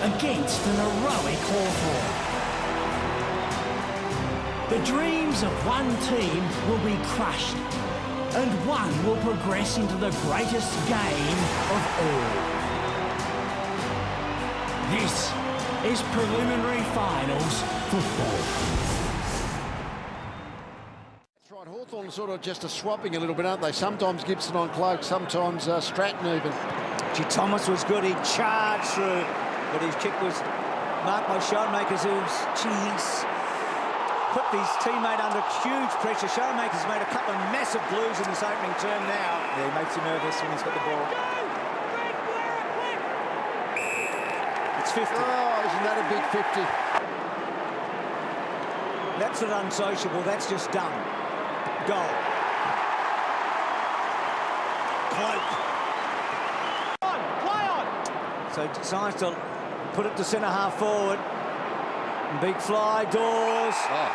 against an heroic Hawthorn. The dreams of one team will be crushed, and one will progress into the greatest game of all. This is preliminary finals football. That's right, Hawthorn sort of just swapping a little bit, aren't they? Sometimes Gibson on Cloke, sometimes Stratton even. Thomas was good, he charged through, but his kick was marked by Showmakers, who's, put his teammate under huge pressure. Showmakers made a couple of massive blues in this opening term now. Yeah, he makes you nervous when he's got the ball. It's 50. Oh, isn't that a big 50? That's not unsociable, that's just dumb. Goal. Cloke. Play on! So decides to put it to centre half forward. Big fly, Dawes. Oh.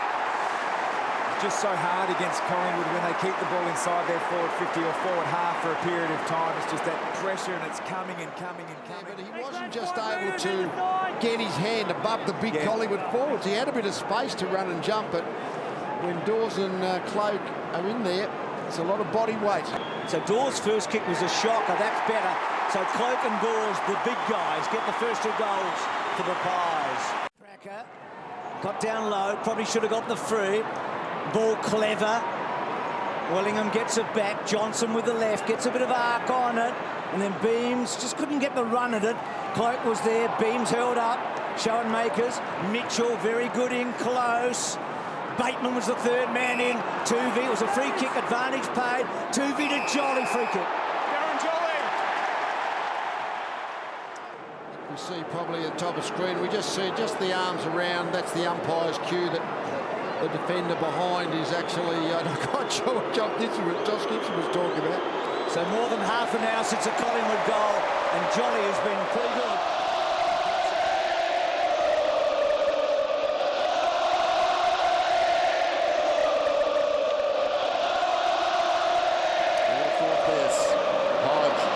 Just so hard against Collingwood when they keep the ball inside their forward 50 or forward half for a period of time. It's just that pressure and it's coming and coming and coming. Yeah, but he wasn't just able to get his hand above the big Collingwood forwards. He had a bit of space to run and jump, but when Dawes and Cloke are in there, it's a lot of body weight. So Dawes' first kick was a shocker, that's better. So Cloke and Dawes, the big guys, get the first 2 goals for the Pies. Cracker got down low, probably should have got the free. Ball clever. Willingham gets it back. Johnson with the left, gets a bit of arc on it. And then Beams just couldn't get the run at it. Cloke was there, Beams held up. Showmakers, Mitchell very good in close. Bateman was the third man in. Tuvey, it was a free kick, advantage paid. Tuvey to Jolly, free kick. We see probably at the top of the screen, we just see just the arms around. That's the umpire's cue that the defender behind is actually, I'm not quite sure what Josh Gibson was talking about. So more than half an hour since a Collingwood goal, and Jolly has been pretty good.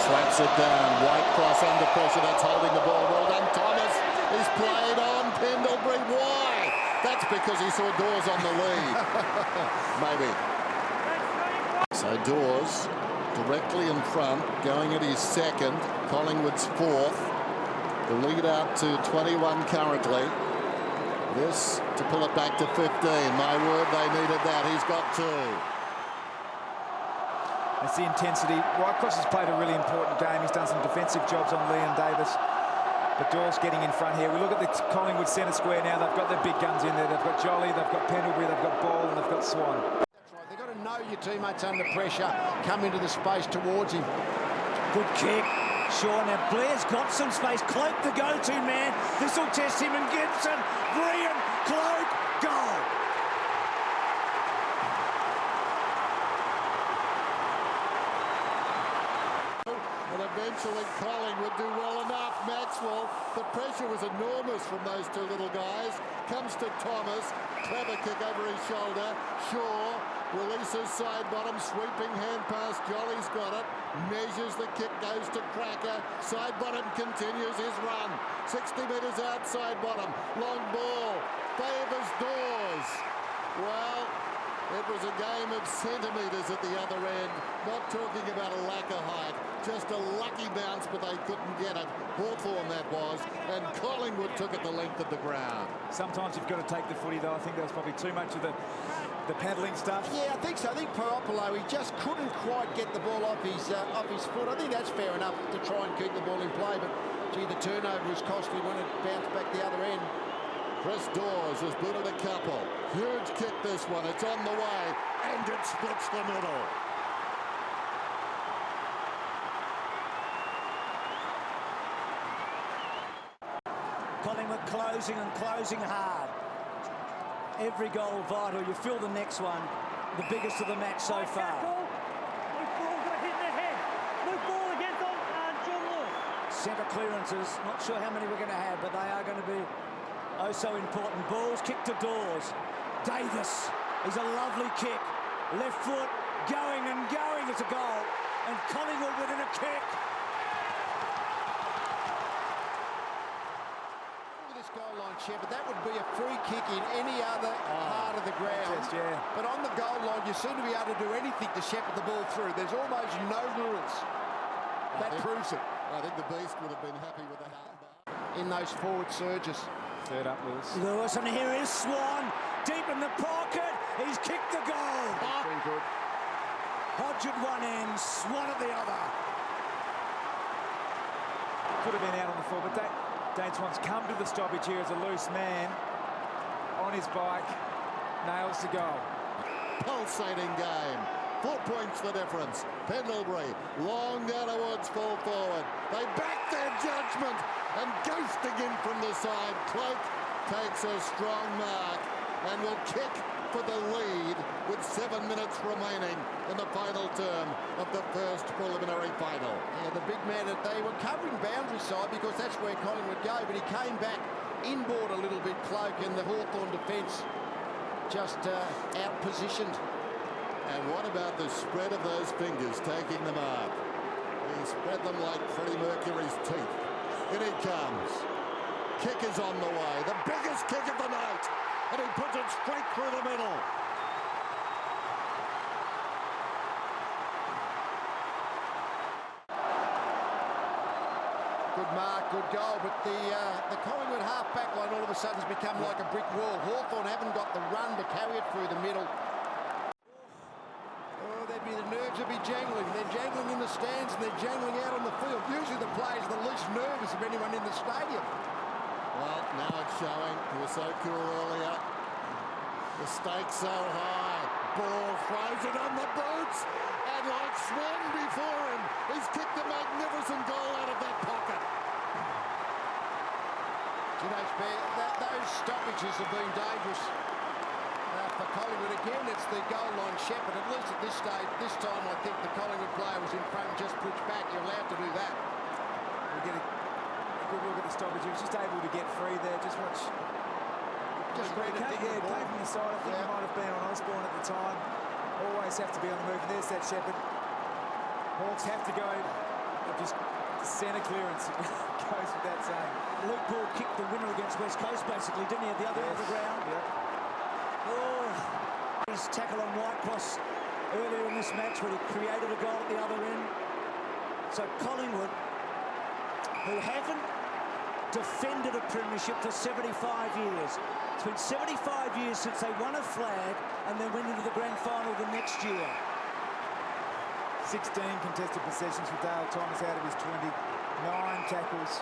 Slaps it down, White cross under pressure, that's holding the ball. Well done, Thomas. He's played on, Pendlebury. Why? That's because he saw Dawes on the lead. Maybe. So Dawes directly in front, going at his second, Collingwood's fourth. The lead out to 21 currently. This to pull it back to 15. My word, they needed that. He's got 2. That's the intensity. Whitecross has played a really important game. He's done some defensive jobs on Liam Davis. But Dawes getting in front here. We look at the Collingwood centre square now. They've got their big guns in there. They've got Jolly, they've got Pendlebury, they've got Ball, and they've got Swan. That's right. They've got to know your teammates under pressure. Come into the space towards him. Good kick. Sure, now Blair's got some space. Cloke the go-to man. This will test him, and Gibson. Brilliant. Cloke. Goal. Eventually Collingwood do well enough. Maxwell, the pressure was enormous from those 2 little guys. Comes to Thomas, clever kick over his shoulder. Shaw releases side bottom, sweeping hand pass. Jolly's got it, measures the kick, goes to Cracker. Side bottom continues his run. 60 metres outside bottom, long ball, favours Dawes. Well, it was a game of centimetres at the other end. Not talking about a lack of height. Just a lucky bounce, but they couldn't get it. Hawthorn that was, and Collingwood took it the length of the ground. Sometimes you've got to take the footy, though. I think there was probably too much of the paddling stuff. Yeah, I think so. I think Paropolo, he just couldn't quite get the ball off his foot. I think that's fair enough to try and keep the ball in play, but gee, the turnover was costly when it bounced back the other end. Chris Dawes has booted a couple. Huge kick this one. It's on the way, and it splits the middle. Collingwood closing and closing hard. Every goal vital. You feel the next one, the biggest of the match so far. Luke Ball got hit in the head. Luke Ball against John Lewis. Centre clearances. Not sure how many we're going to have, but they are going to be oh so important. Balls kicked to Dawes. Davis. He's a lovely kick. Left foot going and going. It's a goal. And Collingwood within a kick. goal line, Shepherd. That would be a free kick in any other part of the ground. But on the goal line, you seem to be able to do anything to shepherd the ball through. There's almost no rules. That proves it. I think the Beast would have been happy with that armbar. In those forward surges. Third up, Lewis. Lewis, and here is Swan, deep in the pocket. He's kicked the goal. Very good. Hodge at one end, Swan at the other. Could have been out on the floor, but Dane Swan's come to the stoppage here as a loose man on his bike, nails the goal. Pulsating game. 4 points the difference. Pendlebury, long down towards full forward. They back their judgment and ghosting in from the side. Cloke takes a strong mark and will kick for the lead with 7 minutes remaining in the final term of the first preliminary final. Yeah, the big man, they were covering boundary side because that's where Collingwood go, but he came back inboard a little bit, Cloke, and the Hawthorn defence just out-positioned. And what about the spread of those fingers taking the mark? He spread them like Freddie Mercury's teeth. In he comes. Kick is on the way. The biggest kick of the night. And he puts it straight through the middle. Good mark, good goal, but the Collingwood half-back line all of a sudden has become like a brick wall. Hawthorn haven't got the run to carry it through the middle. Oh, the nerves would be jangling. They're jangling in the stands and they're jangling out on the field. Usually the players are the least nervous of anyone in the stadium. Well, now it's showing. He was so cool earlier. The stakes so high. Ball throws it on the boots. And like Swan before him, he's kicked a magnificent goal out of that pocket. You know, those stoppages have been dangerous for Collingwood. Again, it's the goal line shepherd. At least at this stage, this time I think the Collingwood player was in front and just pushed back. You're allowed to do that. We get a good look at the stoppage. He was just able to get free there. Just watch. Just read it. Came from the side. I think he might have been on Osborne at the time. Always have to be on the move. There's that shepherd. Hawks have to go. Just centre clearance. Goes with that saying. Luke Ball kicked the winner against West Coast, basically, didn't he, at the other end of the ground? Oh, his tackle on Whitecross earlier in this match where he created a goal at the other end. So Collingwood, who haven't defended a premiership for 75 years. It's been 75 years since they won a flag and then went into the grand final the next year. 16 contested possessions for Dale Thomas out of his 20. 9 tackles.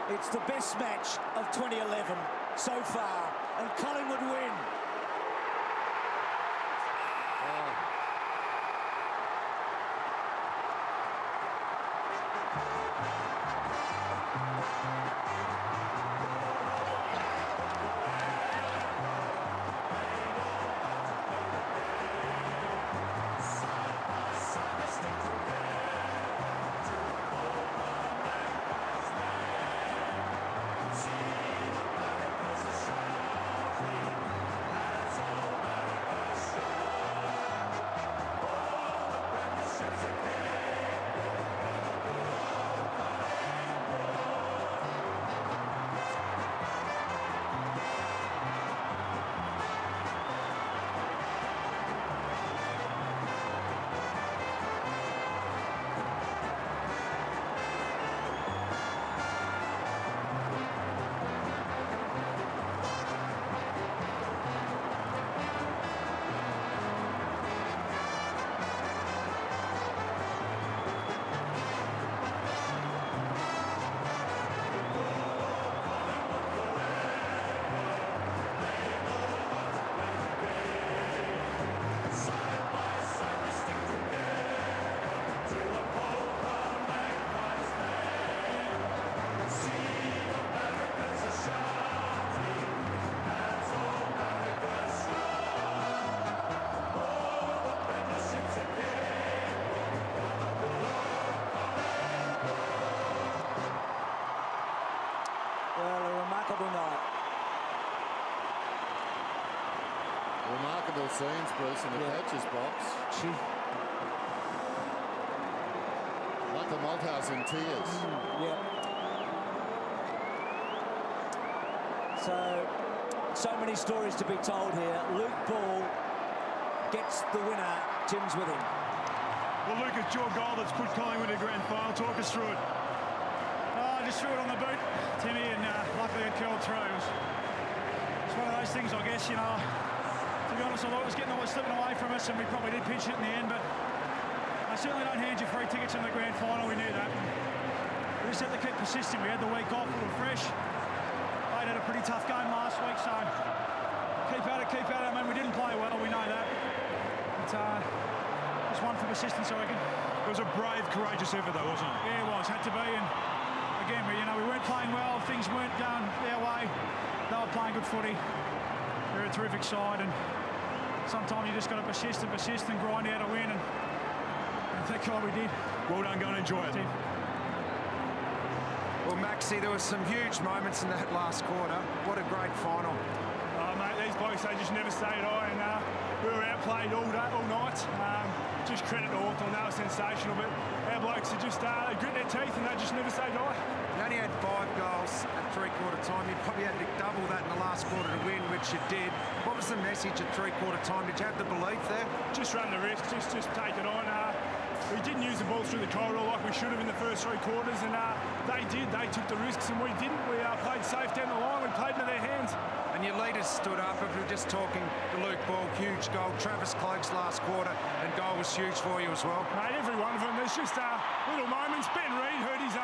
It's the best match of 2011 so far, and Collingwood win. Remarkable night. Remarkable scenes, Bruce, in the coach's box. Michael Malthouse in tears. So many stories to be told here. Luke Ball gets the winner. Tim's with him. Well, Luke, it's your goal that's put Collingwood to grand final. Talk us through it. I just threw it on the boot, Timmy, and luckily it curled through. It's one of those things, I guess, you know. To be honest, I thought it was slipping away from us, and we probably did pinch it in the end, but I certainly don't hand you free tickets in the grand final. We knew that. We just had to keep persisting. We had the week off, we were fresh. Played had a pretty tough game last week, so keep at it, keep at it. I mean, we didn't play well, we know that. But just one for persistence, I reckon. It was a brave, courageous effort, though, wasn't it? Yeah, it was. Had to be. And again, we weren't playing well. Things weren't going their way. They were playing good footy. They're a terrific side, and sometimes you just got to persist and grind out a win. And thank God we did. Well done, go and enjoy it. Well, Maxie, there were some huge moments in that last quarter. What a great final. Oh, mate, these blokes, they just never stayed high, and we were outplayed all night. Just credit to Hawthorn, they were sensational, but our blokes are just they grit their teeth and they just never stayed high. You only had 5 goals at three-quarter time. You probably had to double that in the last quarter to win, which you did. What was the message at three-quarter time? Did you have the belief there? Just run the risk, just take it on. We didn't use the ball through the corridor like we should have in the first 3 quarters, and they did. They took the risks and we didn't. We played safe down the line. We played into their hands. And your leaders stood up. If we were just talking to Luke Ball, huge goal. Travis Cloke's last quarter and goal was huge for you as well. Mate, every one of them. There's just little moments. Ben Reid hurt his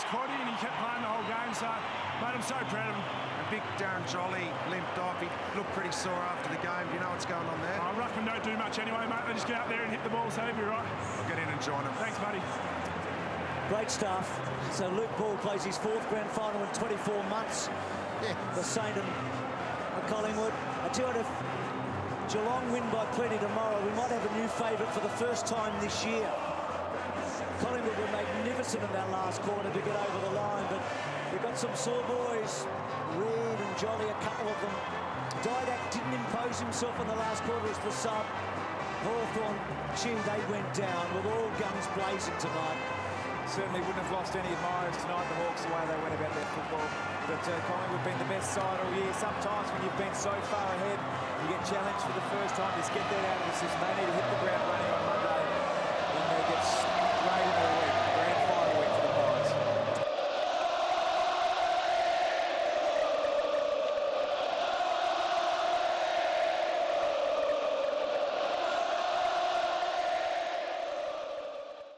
quaddy and he kept playing the whole game. So, mate, I'm so proud of him. And big Darren Jolly limped off. He looked pretty sore after the game. Do you know what's going on there? Ruckman don't do much anyway, mate. They just get out there and hit the ball, so he'll be right. I'll get in and join him. Thanks, buddy. Great stuff. So Luke Ball plays his 4th grand final in 24 months. Yeah. The Saint and Collingwood. I tell you what, if Geelong win by plenty tomorrow, we might have a new favourite for the first time this year. Collingwood were magnificent in that last quarter to get over the line, but we've got some sore boys. Reid and Jolly, a couple of them. Didak didn't impose himself in the last quarter as the sub. Hawthorn, they went down with all guns blazing tonight. Certainly wouldn't have lost any admirers tonight, the Hawks, the way they went about their football. But Collingwood been the best side all year. Sometimes when you've been so far ahead, you get challenged for the first time. Just get that out of the system. They need to hit the ground running on Monday and they get straight into the week.